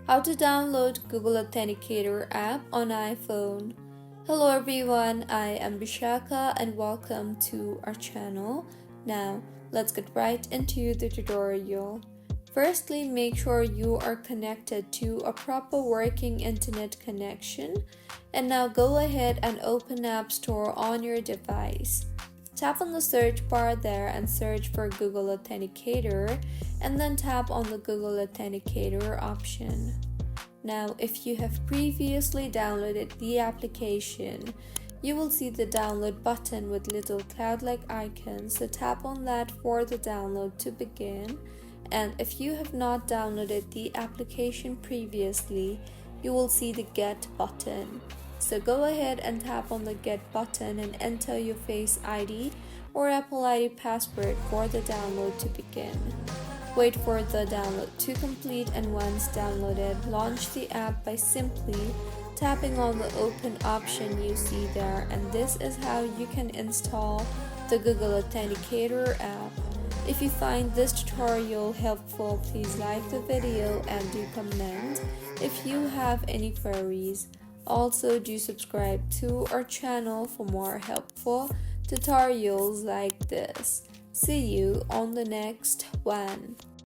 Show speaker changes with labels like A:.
A: How to download Google Authenticator app on iPhone. Hello everyone, I am Bishaka and welcome to our channel. Now, let's get right into the tutorial. Firstly, make sure you are connected to a proper working internet connection. And now go ahead and open App Store on your device. Tap on the search bar there and search for Google Authenticator, and then tap on the Google Authenticator option. Now, if you have previously downloaded the application, you will see the download button with little cloud-like icons, so tap on that for the download to begin. And if you have not downloaded the application previously, you will see the Get button. So go ahead and tap on the Get button and enter your Face ID or Apple ID password for the download to begin. Wait for the download to complete, and once downloaded, launch the app by simply tapping on the Open option you see there, and this is how you can install the Google Authenticator app. If you find this tutorial helpful, please like the video and do comment if you have any queries. Also, do subscribe to our channel for more helpful tutorials like this. See you on the next one.